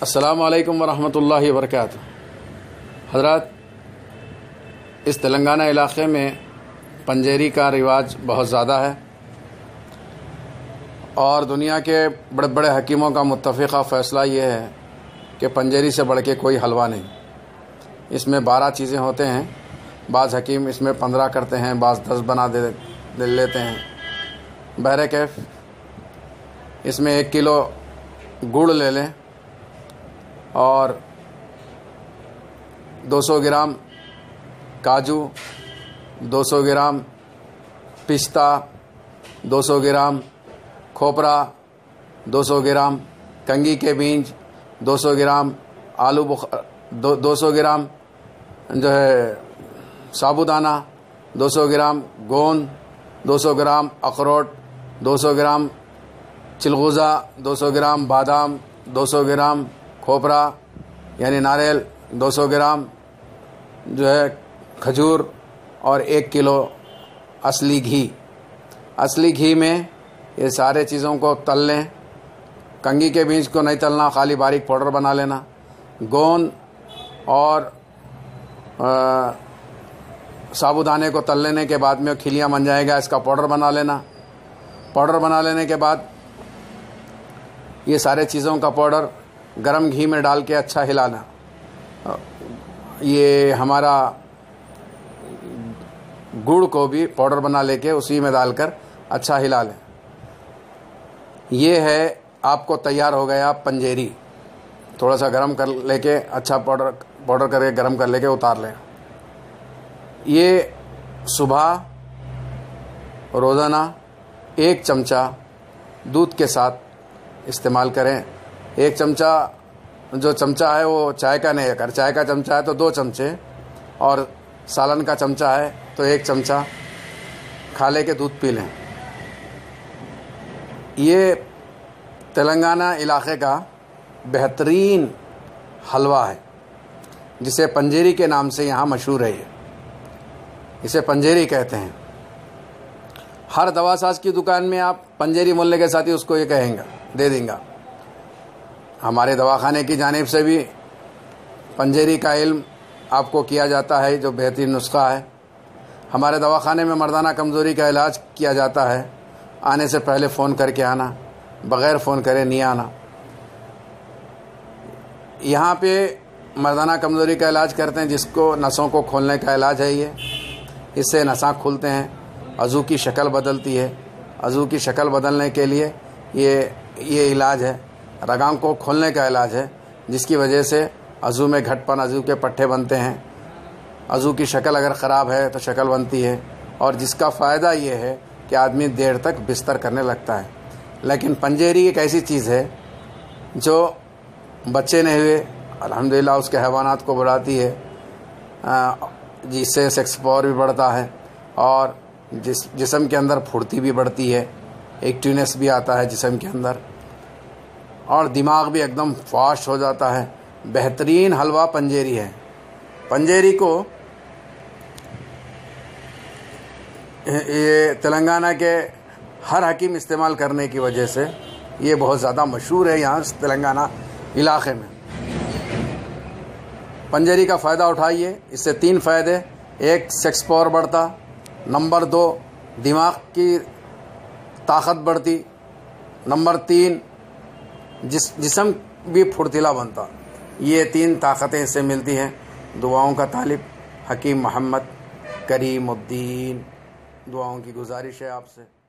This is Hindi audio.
अस्सलामु अलैकुम वरहमतुल्लाहि वबरकातुहू। हज़रात, इस तेलंगाना इलाक़े में पंजेरी का रिवाज बहुत ज़्यादा है और दुनिया के बड़े बड़े हकीमों का मुत्तफ़िक़ा फ़ैसला ये है कि पंजेरी से बढ़ के कोई हलवा नहीं। इसमें 12 चीज़ें होते हैं। बाज़ हकीम इसमें 15 करते हैं, बाज़ 10 बना दे लेते हैं। बहरकैफ़ इसमें 1 किलो गुड़ ले लें और 200 ग्राम काजू, 200 ग्राम पिस्ता, 200 ग्राम खोपरा, 200 ग्राम कंगी के बीज, 200 ग्राम आलू 200 ग्राम जो है साबूदाना, 200 ग्राम गोंद, 200 ग्राम अखरोट, 200 ग्राम चिलगोज़ा, 200 ग्राम बादाम, 200 ग्राम खोपरा यानी नारियल, 200 ग्राम जो है खजूर और 1 किलो असली घी। असली घी में ये सारे चीज़ों को तल लें। कंगी के बीज को नहीं तलना, खाली बारीक पाउडर बना लेना। गोंद और साबूदाने को तल लेने के बाद में खिलियाँ बन जाएगा, इसका पाउडर बना लेना। पाउडर बना लेने के बाद ये सारे चीज़ों का पाउडर गरम घी में डाल के अच्छा हिलाना। ये हमारा गुड़ को भी पाउडर बना लेके उसी में डालकर अच्छा हिला लें। ये है आपको तैयार हो गया पंजेरी। थोड़ा सा गरम कर लेके अच्छा पाउडर करके गरम कर लेके उतार लें। ये सुबह रोज़ाना 1 चमचा दूध के साथ इस्तेमाल करें। 1 चमचा जो चमचा है वो चाय का नहीं है। अगर चाय का चमचा है तो 2 चमचे और सालन का चमचा है तो 1 चमचा खा ले के दूध पी लें। ये तेलंगाना इलाक़े का बेहतरीन हलवा है जिसे पंजेरी के नाम से यहाँ मशहूर है। इसे पंजेरी कहते हैं। हर दवासाज की दुकान में आप पंजेरी मोलने के साथ ही उसको ये कहेंगे, दे देंगे। हमारे दवाखाने की जानिब से भी पंजेरी का इल्म आपको किया जाता है, जो बेहतरीन नुस्खा है। हमारे दवाखाने में मर्दाना कमज़ोरी का इलाज किया जाता है। आने से पहले फ़ोन करके आना, बग़ैर फ़ोन करे नहीं आना। यहाँ पे मर्दाना कमज़ोरी का इलाज करते हैं, जिसको नसों को खोलने का इलाज है। ये इससे नसां खुलते हैं, अज़ू की शक्ल बदलती है। अज़ू की शक्ल बदलने के लिए ये इलाज है। रगां को खोलने का इलाज है, जिसकी वजह से अज़ू में घटपन, अज़ू के पट्टे बनते हैं। अज़ू की शक्ल अगर ख़राब है तो शक्ल बनती है और जिसका फ़ायदा ये है कि आदमी देर तक बिस्तर करने लगता है। लेकिन पंजेरी एक ऐसी चीज़ है जो बच्चे नहीं हुए अल्हम्दुलिल्लाह उसके हैवानात को बढ़ाती है, जिससे सेक्स पावर भी बढ़ता है और जिस्म के अंदर फुर्ती भी बढ़ती है, एक्टिवनेस भी आता है जिस्म के अंदर और दिमाग भी एकदम फास्ट हो जाता है। बेहतरीन हलवा पंजेरी है। पंजेरी को ये तेलंगाना के हर हकीम इस्तेमाल करने की वजह से ये बहुत ज़्यादा मशहूर है यहाँ तेलंगाना इलाक़े में। पंजेरी का फ़ायदा उठाइए। इससे 3 फ़ायदे: 1 सेक्स पावर बढ़ता, नंबर 2 दिमाग की ताकत बढ़ती, नंबर 3 जिस्म भी फुर्तीला बनता। ये 3 ताकतें इससे मिलती हैं। दुआओं का तालिब हकीम मोहम्मद करीमुद्दीन। दुआओं की गुजारिश है आपसे।